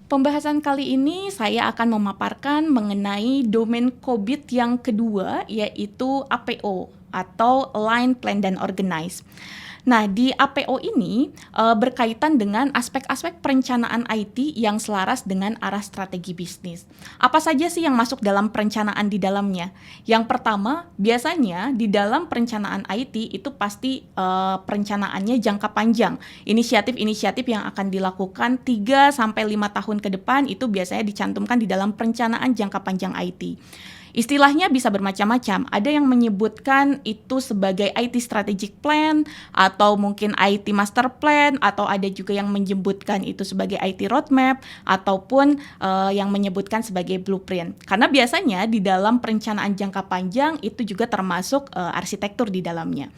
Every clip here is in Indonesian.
Pembahasan kali ini saya akan memaparkan mengenai domain COBIT yang kedua, yaitu APO atau Align, Plan, dan Organize. Nah, di APO ini berkaitan dengan aspek-aspek perencanaan IT yang selaras dengan arah strategi bisnis. Apa saja sih yang masuk dalam perencanaan di dalamnya? Yang pertama, biasanya di dalam perencanaan IT itu pasti perencanaannya jangka panjang. Inisiatif-inisiatif yang akan dilakukan 3-5 tahun ke depan itu biasanya dicantumkan di dalam perencanaan jangka panjang IT. Istilahnya bisa bermacam-macam. Ada yang menyebutkan itu sebagai IT Strategic Plan, atau mungkin IT Master Plan, atau ada juga yang menyebutkan itu sebagai IT Roadmap, ataupun yang menyebutkan sebagai Blueprint. Karena biasanya di dalam perencanaan jangka panjang itu juga termasuk arsitektur di dalamnya.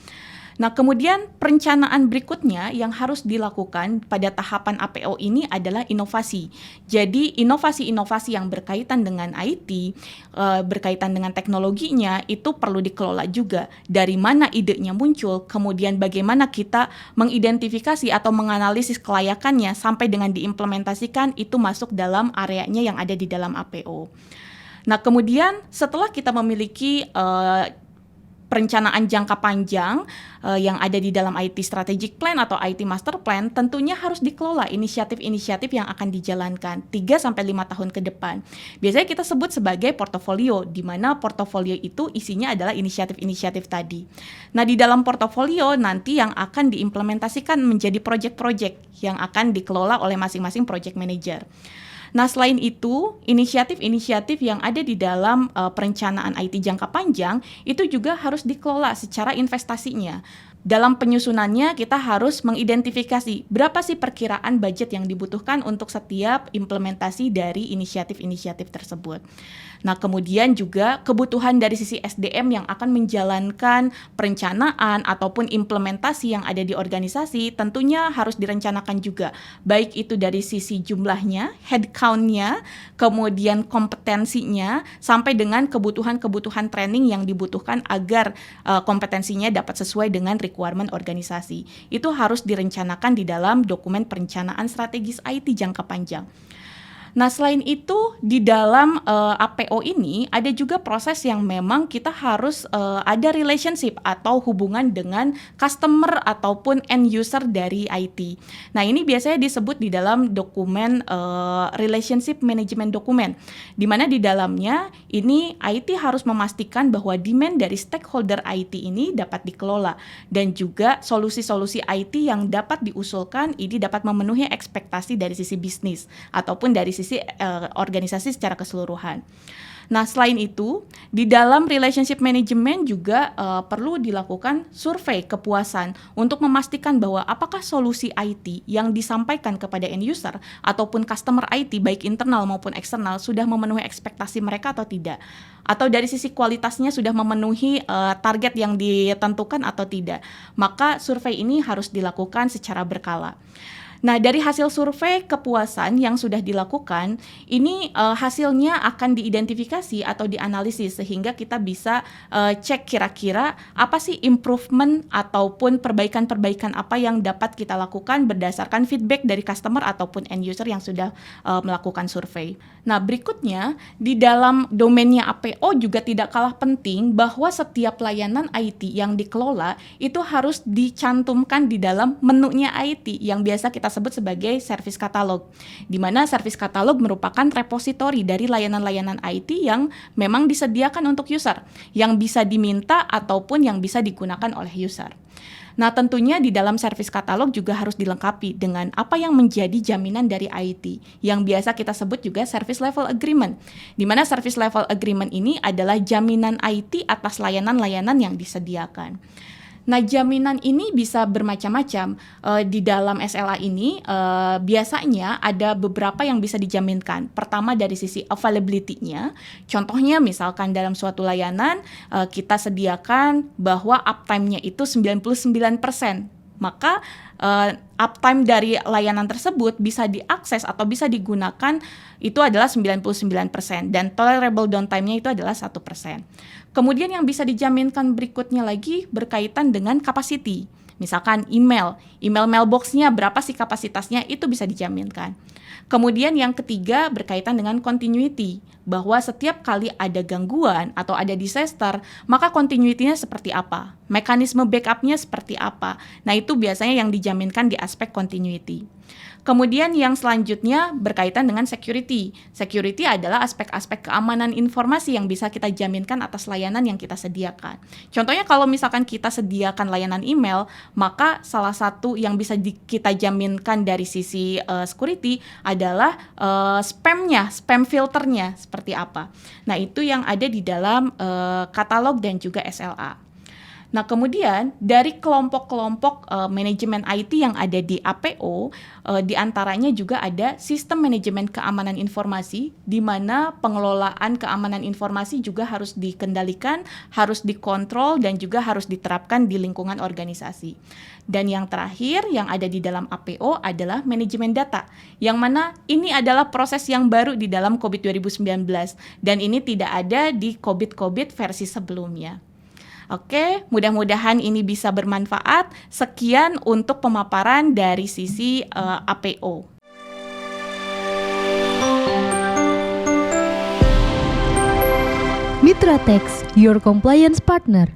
Nah, kemudian perencanaan berikutnya yang harus dilakukan pada tahapan APO ini adalah inovasi. Jadi, inovasi-inovasi yang berkaitan dengan IT, berkaitan dengan teknologinya, itu perlu dikelola juga. Dari mana idenya muncul, kemudian bagaimana kita mengidentifikasi atau menganalisis kelayakannya sampai dengan diimplementasikan, itu masuk dalam areanya yang ada di dalam APO. Nah, kemudian setelah kita memiliki perencanaan jangka panjang yang ada di dalam IT Strategic Plan atau IT Master Plan, tentunya harus dikelola inisiatif-inisiatif yang akan dijalankan 3-5 tahun ke depan. Biasanya kita sebut sebagai portofolio, di mana portofolio itu isinya adalah inisiatif-inisiatif tadi. Nah, di dalam portofolio nanti yang akan diimplementasikan menjadi project-project yang akan dikelola oleh masing-masing project manager. Nah, selain itu, inisiatif-inisiatif yang ada di dalam perencanaan IT jangka panjang itu juga harus dikelola secara investasinya. Dalam penyusunannya, kita harus mengidentifikasi berapa sih perkiraan budget yang dibutuhkan untuk setiap implementasi dari inisiatif-inisiatif tersebut. Nah, kemudian juga kebutuhan dari sisi SDM yang akan menjalankan perencanaan ataupun implementasi yang ada di organisasi tentunya harus direncanakan juga. Baik itu dari sisi jumlahnya, headcount-nya, kemudian kompetensinya, sampai dengan kebutuhan-kebutuhan training yang dibutuhkan agar kompetensinya dapat sesuai dengan requirement organisasi. Itu harus direncanakan di dalam dokumen perencanaan strategis IT jangka panjang. Nah, selain itu di dalam APO ini ada juga proses yang memang kita harus ada relationship atau hubungan dengan customer ataupun end user dari IT. Nah, ini biasanya disebut di dalam dokumen relationship management dokumen, di mana di dalamnya ini IT harus memastikan bahwa demand dari stakeholder IT ini dapat dikelola dan juga solusi-solusi IT yang dapat diusulkan ini dapat memenuhi ekspektasi dari sisi bisnis ataupun dari sisi organisasi secara keseluruhan. Nah, selain itu, di dalam relationship management juga perlu dilakukan survei kepuasan untuk memastikan bahwa apakah solusi IT yang disampaikan kepada end user ataupun customer IT baik internal maupun eksternal sudah memenuhi ekspektasi mereka atau tidak. Atau dari sisi kualitasnya sudah memenuhi target yang ditentukan atau tidak. Maka survei ini harus dilakukan secara berkala. Nah, dari hasil survei kepuasan yang sudah dilakukan, ini hasilnya akan diidentifikasi atau dianalisis sehingga kita bisa cek kira-kira apa sih improvement ataupun perbaikan-perbaikan apa yang dapat kita lakukan berdasarkan feedback dari customer ataupun end user yang sudah melakukan survei. Nah, berikutnya di dalam domainnya APO juga tidak kalah penting bahwa setiap layanan IT yang dikelola itu harus dicantumkan di dalam menunya IT yang biasa kita sebut sebagai service katalog, di mana service katalog merupakan repositori dari layanan-layanan IT yang memang disediakan untuk user, yang bisa diminta ataupun yang bisa digunakan oleh user. Nah, tentunya di dalam service katalog juga harus dilengkapi dengan apa yang menjadi jaminan dari IT, yang biasa kita sebut juga service level agreement, di mana service level agreement ini adalah jaminan IT atas layanan-layanan yang disediakan. Nah, jaminan ini bisa bermacam-macam. Di dalam SLA ini biasanya ada beberapa yang bisa dijaminkan. Pertama dari sisi availability-nya. Contohnya misalkan dalam suatu layanan kita sediakan bahwa uptime-nya itu 99%. Maka uptime dari layanan tersebut bisa diakses atau bisa digunakan itu adalah 99% dan tolerable downtime-nya itu adalah 1%. Kemudian yang bisa dijaminkan berikutnya lagi berkaitan dengan capacity. Misalkan email mailbox-nya berapa sih kapasitasnya, itu bisa dijaminkan. Kemudian yang ketiga berkaitan dengan continuity, bahwa setiap kali ada gangguan atau ada disaster, maka continuity-nya seperti apa, mekanisme backup-nya seperti apa. Nah, itu biasanya yang dijaminkan di aspek continuity. Kemudian yang selanjutnya berkaitan dengan security. Security adalah aspek-aspek keamanan informasi yang bisa kita jaminkan atas layanan yang kita sediakan. Contohnya kalau misalkan kita sediakan layanan email, maka salah satu yang bisa kita jaminkan dari sisi security adalah spam filternya seperti apa. Nah, itu yang ada di dalam katalog dan juga SLA. Nah, kemudian dari kelompok-kelompok manajemen IT yang ada di APO, di antaranya juga ada sistem manajemen keamanan informasi, di mana pengelolaan keamanan informasi juga harus dikendalikan, harus dikontrol, dan juga harus diterapkan di lingkungan organisasi. Dan yang terakhir yang ada di dalam APO adalah manajemen data, yang mana ini adalah proses yang baru di dalam COVID 2019, dan ini tidak ada di COVID versi sebelumnya. Oke, mudah-mudahan ini bisa bermanfaat. Sekian untuk pemaparan dari sisi APO. Mitra Tax, your compliance partner.